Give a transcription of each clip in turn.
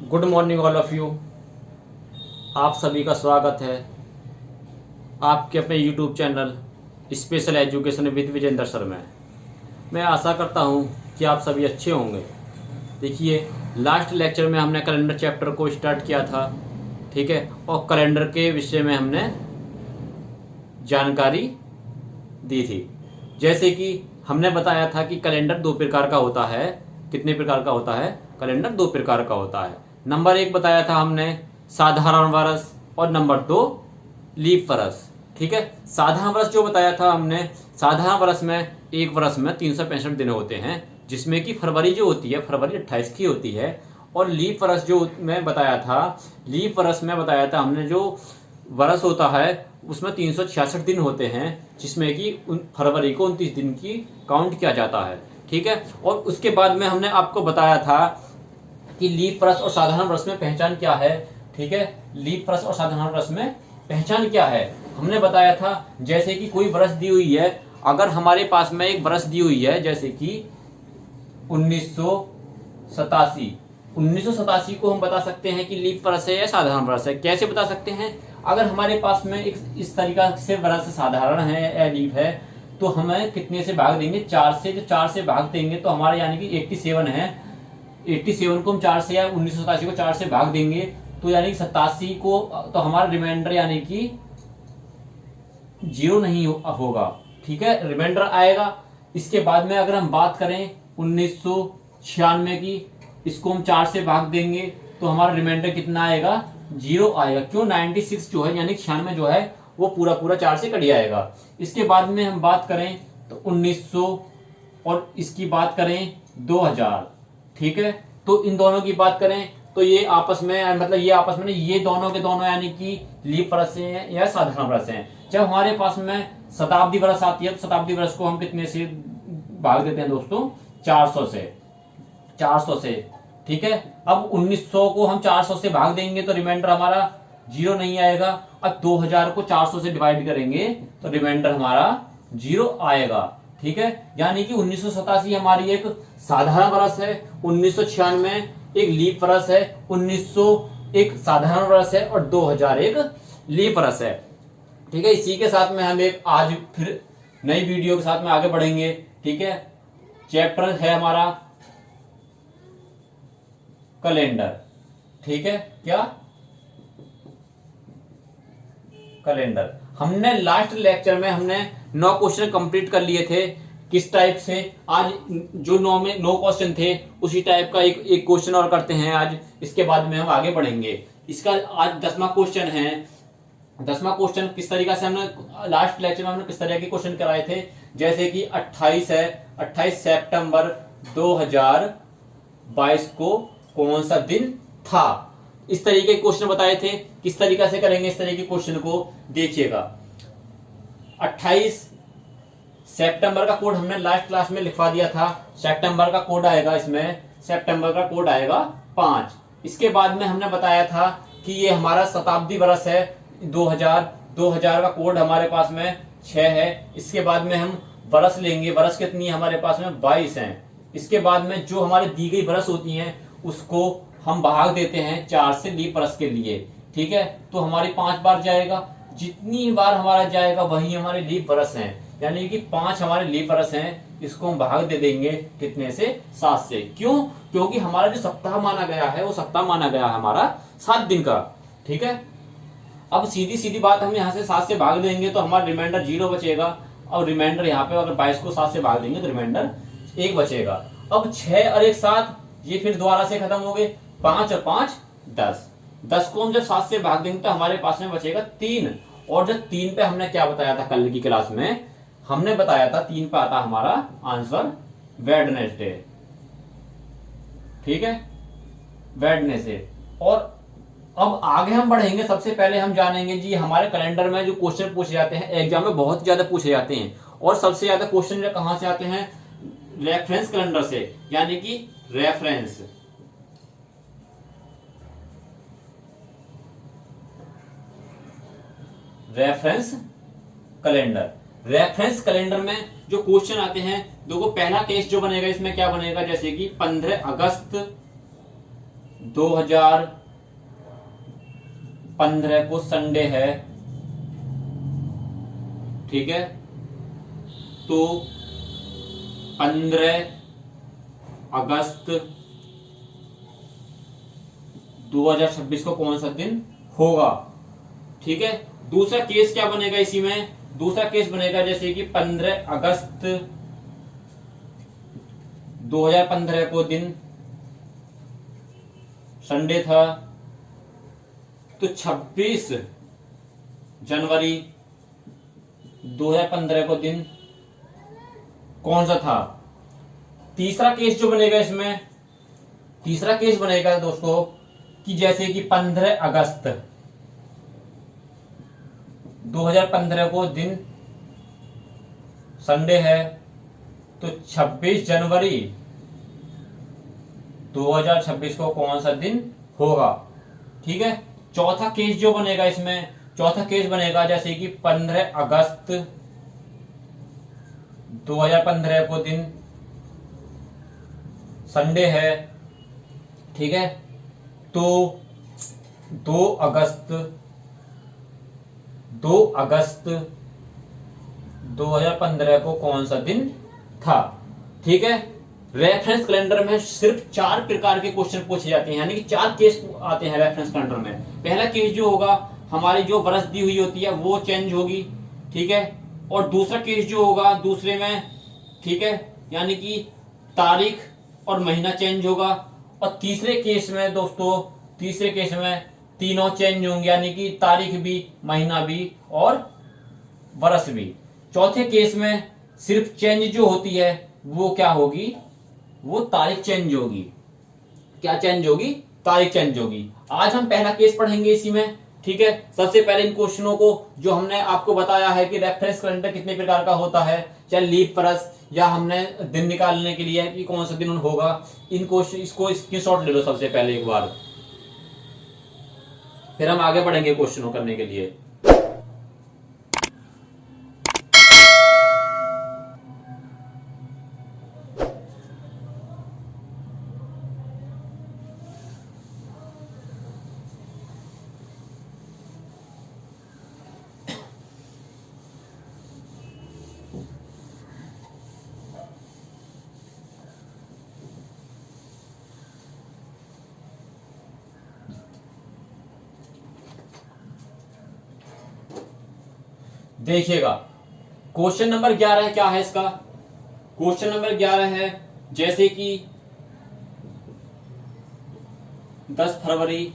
Good morning all of you. आप सभी का स्वागत है आपके अपने YouTube channel special education with Vijendra sir में। मैं आशा करता हूं कि आप सभी अच्छे होंगे। देखिए, लास्ट लेक्चर में हमने कैलेंडर चैप्टर को स्टार्ट किया था, ठीक है, और कैलेंडर के विषय में हमने जानकारी दी थी। जैसे कि हमने बताया था कि कैलेंडर दो प्रकार का होता है। कितने प्रकार का होता है? कैलेंडर दो प्रकार का होता है। नंबर एक बताया था हमने साधारण वर्ष, और नंबर दो लीप वर्ष। ठीक है, साधारण वर्ष जो बताया था हमने, साधारण वर्ष में एक वर्ष में 365 दिन होते हैं, जिसमें कि फरवरी जो होती है फरवरी 28 की होती है। और लीप वर्ष जो मैं बताया था, लीप वर्ष में बताया था हमने जो वर्ष होता है उसमें 366 दिन होते हैं, जिसमें कि फरवरी को 29 दिन की काउंट किया जाता है। ठीक है, और उसके बाद में हमने आपको बताया था कि लीप वर्ष और साधारण वर्ष में पहचान क्या है। ठीक है, लीप वर्ष और साधारण वर्ष में पहचान क्या है हमने बताया था। जैसे कि कोई वर्ष दी हुई है, अगर हमारे पास में एक वर्ष दी हुई है जैसे कि 1987, 1987 को हम बता सकते हैं कि लीप वर्ष है या साधारण वर्ष है। कैसे बता सकते हैं? अगर हमारे पास में एक इस तरीका से वर्ष साधारण है या लीप है, तो हमें कितने से भाग देंगे? 4 से। जो 4 से भाग देंगे तो हमारा यानी कि 87 है। 87 को हम 4 से, या 1987 को 4 से भाग देंगे तो यानी कि 87 को, तो हमारा रिमाइंडर यानी कि 0 नहीं होगा। ठीक है, रिमाइंडर आएगा। इसके बाद में अगर हम बात करें 1996 की, इसको हम 4 से भाग देंगे तो हमारा रिमाइंडर कितना आएगा? 0 आएगा। क्यों? 96 जो है यानी 96 जो है वो पूरा पूरा 4 से कट जाएगा। इसके बाद में हम बात करें तो 1900, और इसकी बात करें 2000। ठीक है, तो इन दोनों की बात करें तो ये आपस में, मतलब ये आपस में, ये दोनों के दोनों यानी कि लीप वर्ष हैं या साधारण वर्ष हैं। जब हमारे पास में शताब्दी वर्ष आती है तो शताब्दी वर्ष को हम कितने से भाग देते हैं दोस्तों? 400 से। 400 से। ठीक है, अब 1900 को हम 400 से भाग देंगे तो रिमाइंडर हमारा 0 नहीं आएगा। अब 2000 को 400 से डिवाइड करेंगे तो रिमाइंडर हमारा 0 आएगा। ठीक है, यानी कि 1987 हमारी एक साधारण वर्ष है, 1996 एक लीप वर्ष है, 1900 एक साधारण वर्ष है, और 2000 एक लीप वर्ष है। ठीक है, इसी के साथ में हम एक आज फिर नई वीडियो के साथ में आगे बढ़ेंगे। ठीक है, चैप्टर है हमारा कैलेंडर। ठीक है, क्या? कैलेंडर। हमने लास्ट लेक्चर में हमने 9 क्वेश्चन कंप्लीट कर लिए थे। किस टाइप से? आज जो 9 में 9 क्वेश्चन थे उसी टाइप का एक क्वेश्चन और करते हैं आज। इसके बाद में हम आगे बढ़ेंगे। इसका आज 10वां क्वेश्चन है। 10वां क्वेश्चन किस तरीका से हमने लास्ट लेक्चर में हमने किस तरह के क्वेश्चन कराए थे? जैसे कि 28 है, 28 सितंबर 2022 को कौन सा दिन था? इस तरीके के क्वेश्चन बताए थे। किस तरीका से करेंगे इस तरीके के क्वेश्चन को? देखिएगा, 28 सितंबर का कोड हमने लास्ट क्लास में लिखवा दिया था। सितंबर का कोड आएगा, इसमें सितंबर का कोड आएगा 5। इसके बाद में हमने बताया था कि ये हमारा शताब्दी वर्ष है 2000। 2000 का कोड हमारे पास में 6 है। इसके बाद में हम वर्ष लेंगे। वर्ष कितनी है हमारे पास में? 22 है। इसके बाद में जो हमारी दी गई वर्ष होती हैं उसको हम भाग देते हैं 4 से लीप वर्ष के लिए। ठीक है, तो हमारी 5 बार जाएगा। जितनी बार हमारा जाएगा वही हमारे लीप वर्ष हैं, यानी कि 5 हमारे लीप वर्ष हैं। इसको हम भाग दे देंगे कितने से? 7 से। क्यों? क्योंकि हमारा जो सप्ताह माना गया है वो सप्ताह माना गया है हमारा 7 दिन का। ठीक है, अब सीधी सीधी बात, हम यहाँ से 7 से भाग देंगे तो हमारा रिमाइंडर 0 बचेगा। और रिमाइंडर यहाँ पे अगर 22 को 7 से भाग देंगे तो रिमाइंडर 1 बचेगा। अब 6 और 1 7, ये फिर दोबारा से खत्म हो गए। 5 और 5 10। 10 को हम जब 7 से भाग देंगे तो हमारे पास में बचेगा 3। और जब 3 पे हमने क्या बताया था कल की क्लास में? हमने बताया था 3 पे आता हमारा आंसर वेडनेसडे। ठीक है, वेडनेसडे। और अब आगे हम बढ़ेंगे। सबसे पहले हम जानेंगे जी हमारे कैलेंडर में जो क्वेश्चन पूछे जाते हैं, एग्जाम में बहुत ज्यादा पूछे जाते हैं। और सबसे ज्यादा क्वेश्चन कहां से आते हैं? रेफरेंस कैलेंडर से, यानी कि reference. Reference calendar. Reference calendar में जो क्वेश्चन आते हैं, देखो पहला केस जो बनेगा इसमें क्या बनेगा? जैसे कि 15 अगस्त 2015 को संडे है, ठीक है। तो 15 अगस्त 2026 को कौन सा दिन होगा, ठीक है। दूसरा केस क्या बनेगा इसी में, दूसरा केस बनेगा जैसे कि 15 अगस्त 2015 को दिन संडे था, तो 26 जनवरी 2015 को दिन कौन सा था। तीसरा केस जो बनेगा इसमें, तीसरा केस बनेगा दोस्तों कि जैसे कि 15 अगस्त 2015 को दिन संडे है, तो 26 जनवरी 2026 को कौन सा दिन होगा, ठीक है। चौथा केस जो बनेगा इसमें, चौथा केस बनेगा जैसे कि 15 अगस्त 2015 को दिन संडे है, ठीक है। तो 2 अगस्त 2015 को कौन सा दिन था, ठीक है। रेफरेंस कैलेंडर में सिर्फ 4 प्रकार के क्वेश्चन पूछे जाते हैं, यानी कि 4 केस आते हैं रेफरेंस कैलेंडर में। पहला केस जो होगा, हमारी जो बरस दी हुई होती है वो चेंज होगी, ठीक है। और दूसरा केस जो होगा दूसरे में, ठीक है, यानी कि तारीख और महीना चेंज होगा। और तीसरे केस में दोस्तों, तीसरे केस में तीनों चेंज होंगे, यानी कि तारीख भी, महीना भी और बरस भी। चौथे केस में सिर्फ चेंज जो होती है वो क्या होगी, वो तारीख चेंज होगी। क्या चेंज होगी, तारीख चेंज होगी। आज हम पहला केस पढ़ेंगे इसी में, ठीक है। सबसे पहले इन क्वेश्चनों को जो हमने आपको बताया है कि रेफरेंस कैलेंडर कितने प्रकार का होता है, चाहे लीप बरस या हमने दिन निकालने के लिए कि कौन सा दिन होगा, इन क्वेश्चन इसको स्क्रीनशॉट ले लो सबसे पहले एक बार, फिर हम आगे बढ़ेंगे क्वेश्चनों करने के लिए। देखिएगा क्वेश्चन नंबर 11 क्या है इसका। क्वेश्चन नंबर 11 है जैसे कि 10 फरवरी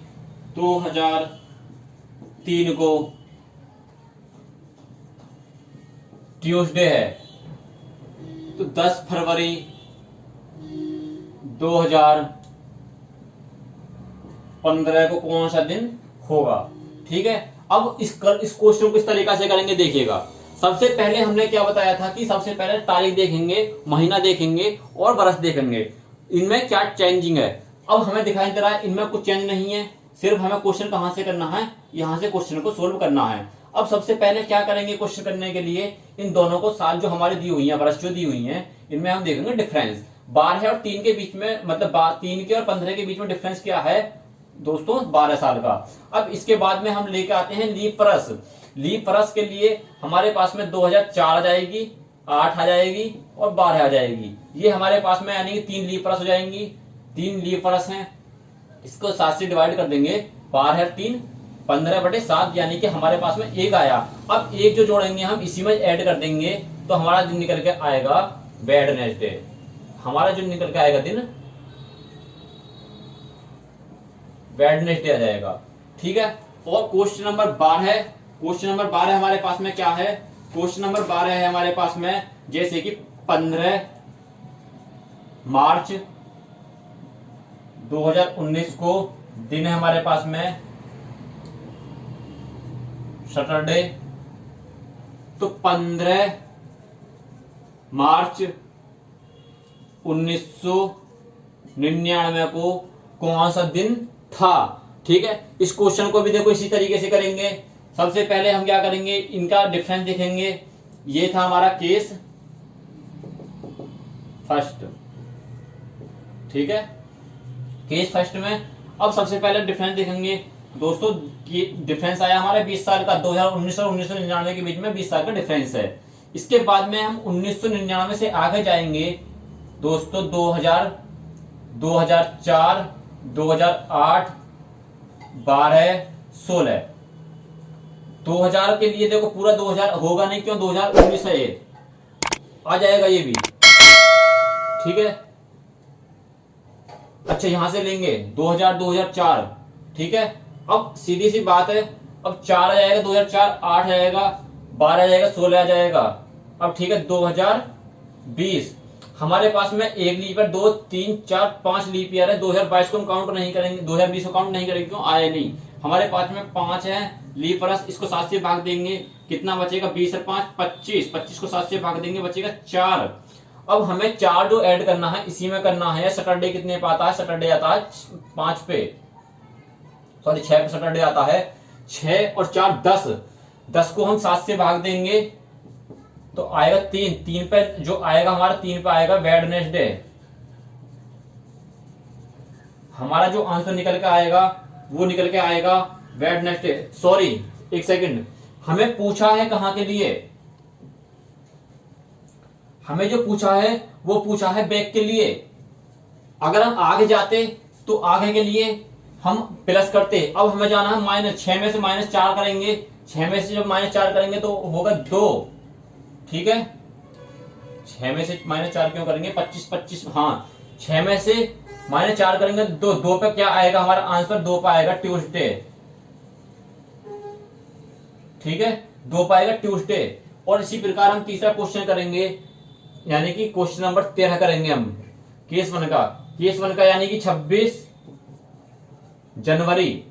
2003 को ट्यूसडे है, तो 10 फरवरी 2015 को कौन सा दिन होगा, ठीक है। अब इस क्वेश्चन को इस तरीका से करेंगे, देखिएगा। सबसे पहले हमने क्या बताया था कि सबसे पहले तारीख देखेंगे, महीना देखेंगे और बरस देखेंगे, इनमें क्या चेंजिंग है। अब हमें दिखाई दे रहा है इनमें कुछ चेंज नहीं है, सिर्फ हमें क्वेश्चन कहां से करना है, यहां से क्वेश्चन को सोल्व करना है। अब सबसे पहले क्या करेंगे क्वेश्चन करने के लिए, इन दोनों को साल जो हमारी दी हुई है, बरस जो दी हुई है, इनमें हम देखेंगे डिफरेंस। 12 और 3 के बीच में, मतलब 3 के और 15 के बीच में डिफरेंस क्या है दोस्तों, 12 साल का। अब इसके बाद में हम लेकर आते हैं लीप बरस। लीप बरस के लिए हमारे पास में 2004 आ जाएगी, 8 आ जाएगी और 12 आ जाएगी। ये हमारे पास में यानी कि 3 लीप बरस हो जाएंगी। 3 लीप बरस हैं, इसको 7 से डिवाइड कर देंगे, 12 और 3 15/7, यानी कि हमारे पास में 1 आया। अब 1 जो जोड़ेंगे हम इसी में ऐड कर देंगे, तो हमारा दिन निकल के आएगा वेडनेसडे। हमारा जो निकल के आएगा दिन वेडनेसडे आ जाएगा, ठीक है। और क्वेश्चन नंबर 12, क्वेश्चन नंबर 12 हमारे पास में क्या है, क्वेश्चन नंबर 12 है हमारे पास में जैसे कि 15 मार्च 2019 को दिन है हमारे पास में सैटरडे, तो 15 मार्च 1999 को कौन सा दिन था, ठीक है। इस क्वेश्चन को भी देखो इसी तरीके से करेंगे। सबसे पहले हम क्या करेंगे, इनका डिफरेंस देखेंगे। ये था हमारा केस फर्स्ट, ठीक है। केस फर्स्ट में अब सबसे पहले डिफरेंस देखेंगे दोस्तों, ये डिफरेंस आया हमारा 20 साल का, 2019 और 1999 के बीच में 20 साल का डिफरेंस है। इसके बाद में हम 1999 से आगे जाएंगे दोस्तों, 2000, 2004, 2008, 12, 16। 2000 के लिए देखो पूरा 2000 होगा नहीं, क्यों, 2019 है, ये आ जाएगा ये भी, ठीक है। अच्छा यहां से लेंगे 2000, 2004, ठीक है। अब सीधी सी बात है, अब 4 आ जाएगा, 2004, 8 आ जाएगा, 12 आ जाएगा, 16 आ जाएगा। अब ठीक है 2020, हमारे पास में एक लीप ईयर, 2, 3, 4, 5 लीप ईयर है। 2022 को हम काउंट नहीं करेंगे, 2020 को काउंट नहीं करेंगे, क्यों, आए नहीं। हमारे पास में 5 है लीप वर्ष, इसको 7 से भाग देंगे, कितना बचेगा, 20 और 5, 25, 25 को 7 से भाग देंगे, बचेगा 4। अब हमें 4 जो ऐड करना है इसी में करना है। सैटरडे कितने पे आता है, सैटरडे आता है 5 पे, सॉरी 6 पे सैटरडे आता है। 6 और 4 10, 10 को हम 7 से भाग देंगे तो आएगा 3, 3 पे जो आएगा हमारा 3 पे आएगा वेडनेसडे। हमारा जो आंसर निकल के आएगा वो निकल के आएगा वेडनेसडे। सॉरी एक सेकंड, हमें पूछा है कहां के लिए, हमें जो पूछा है वो पूछा है बैक के लिए। अगर हम आगे जाते तो आगे के लिए हम प्लस करते। अब हमें जाना है माइनस, 6 में से -4 करेंगे, 6 में से जब -4 करेंगे तो होगा 2, ठीक है। 6 में से -4 क्यों करेंगे, 25, 25, हाँ 6 में से -4 करेंगे तो 2 पे क्या आएगा हमारा आंसर, 2 पे आएगा ट्यूसडे, ठीक है, 2 पे आएगा ट्यूसडे। और इसी प्रकार हम तीसरा क्वेश्चन करेंगे, यानी कि क्वेश्चन नंबर 13 करेंगे हम, केस 1 का। केस 1 का यानी कि 26 जनवरी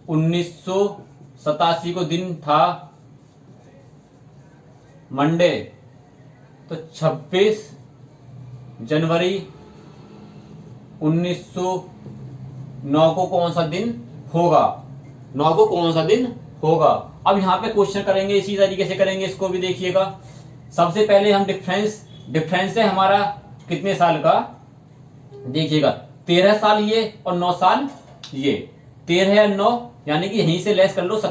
1987 को दिन था मंडे, तो 26 जनवरी 1909 को कौन सा दिन होगा, 9 को कौन सा दिन होगा। अब यहां पे क्वेश्चन करेंगे, इसी तरीके से करेंगे, इसको भी देखिएगा। सबसे पहले हम डिफरेंस है हमारा कितने साल का, देखिएगा 13 साल ये और 9 साल ये, 13 और 9 यानी कि यहीं से लेस कर लो।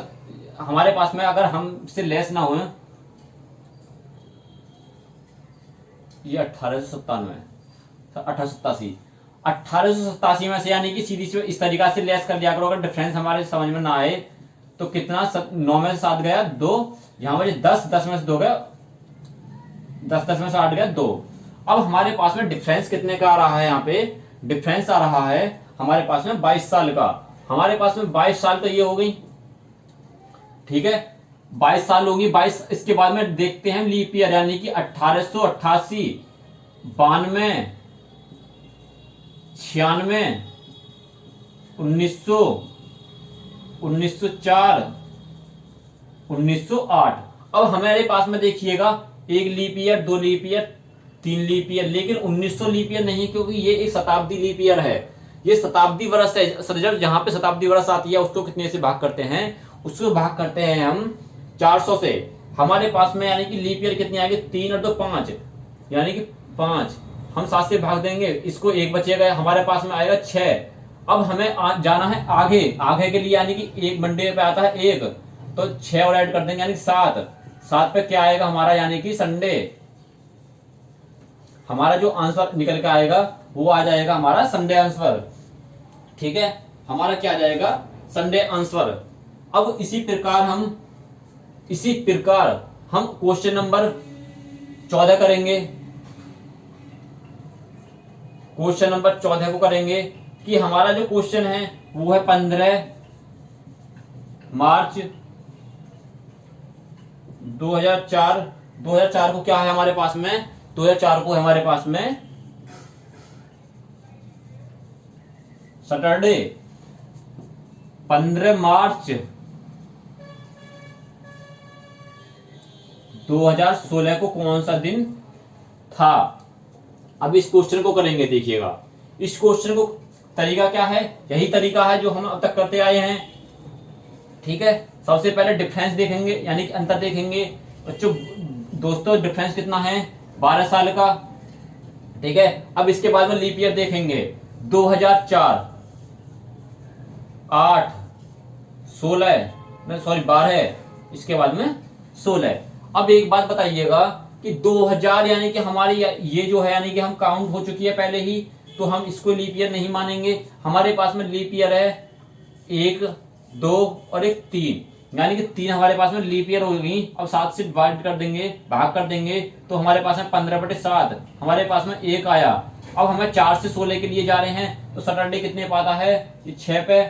हमारे पास में अगर हमसे लेस ना हो, ये 1897, 1887 में से, यानी कि सीधी सी इस तरीका से लेस कर दिया करो। अगर डिफरेंस हमारे समझ में ना आए तो कितना, 9 में से 7 गया 2, यहां पर 10, 10 में से 2 गया, 10, 10 में से 8 गया 2। अब हमारे पास में डिफरेंस कितने का आ रहा है, यहाँ पे डिफरेंस आ रहा है हमारे पास में 22 साल का। हमारे पास में 22 साल तो ये हो गई, ठीक है, 22 साल होगी। 22 इसके बाद में देखते हैं लीप ईयर, यानी कि 1888, 92, 96, 1900, 1904, 1908। अब हमारे पास में देखिएगा 1 leap year, 2 leap year, 3 leap year, लेकिन 1900 लीप ईयर नहीं है, क्योंकि ये एक शताब्दी लीप ईयर है। ये शताब्दी वर्ष है, रिजल्ट जहां पे शताब्दी वर्ष आती है उसको कितने से भाग करते हैं, उसको भाग करते हैं हम 400 से। हमारे पास में यानी कि लीप ईयर कितनी आएगी, 3 और 2 5, यानी कि 5 हम 7 से भाग देंगे, इसको 1 बचेगा, हमारे पास में आएगा 6। अब हमें जाना है आगे के लिए, यानी कि 1 मंडे पे आता है 1, तो 6 और ऐड कर देंगे, यानी 7। 7 पे क्या आएगा हमारा, यानी कि संडे। हमारा जो आंसर निकल के आएगा वो आ जाएगा हमारा संडे आंसर, ठीक है, हमारा क्या आ जाएगा, संडे आंसर। अब इसी प्रकार हम क्वेश्चन नंबर 14 करेंगे। क्वेश्चन नंबर 14 को करेंगे कि हमारा जो क्वेश्चन है वो है 15 मार्च 2004। 2004 को क्या है हमारे पास में, 2004 को हमारे पास में सैटरडे। 15 मार्च 2016 को कौन सा दिन था। अब इस क्वेश्चन को करेंगे, देखिएगा इस क्वेश्चन को तरीका क्या है, यही तरीका है जो हम अब तक करते आए हैं, ठीक है। सबसे पहले डिफरेंस देखेंगे, यानी कि अंतर देखेंगे। बच्चों दोस्तों डिफरेंस कितना है, 12 साल का, ठीक है। अब इसके बाद में लीप ईयर देखेंगे, 2004, 8, 16, सॉरी 12, इसके बाद में 16। अब एक बात बताइएगा कि 2000 यानी कि हमारी ये जो है यानी कि हम काउंट हो चुकी है पहले ही, तो हम इसको लीप ईयर नहीं मानेंगे। हमारे पास में लीप ईयर है 1, 2 और 1 3, यानी कि 3 हमारे पास में लीप ईयर होगी। अब 7 से डिवाइड कर देंगे, भाग कर देंगे, तो हमारे पास में 15/7 हमारे पास में 1 आया। अब हमें 4 से 16 के लिए जा रहे हैं, तो सैटरडे कितने पे आता है, 6 पे,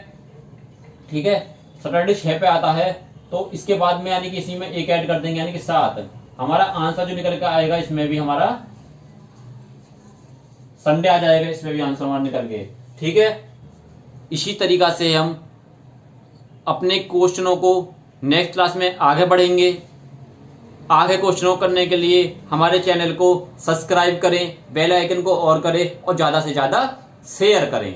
ठीक है, सैटरडे 6 पे आता है। तो इसके बाद में यानी कि इसी में 1 ऐड कर देंगे, यानी कि 7। हमारा आंसर जो निकल के आएगा इसमें भी हमारा संडे आ जाएगा, इसमें भी आंसर हमारा निकल गए, ठीक है। इसी तरीका से हम अपने क्वेश्चनों को नेक्स्ट क्लास में आगे बढ़ेंगे। आगे क्वेश्चनों करने के लिए हमारे चैनल को सब्सक्राइब करें, बेल आइकन को ऑन करें और ज्यादा से ज्यादा शेयर करें।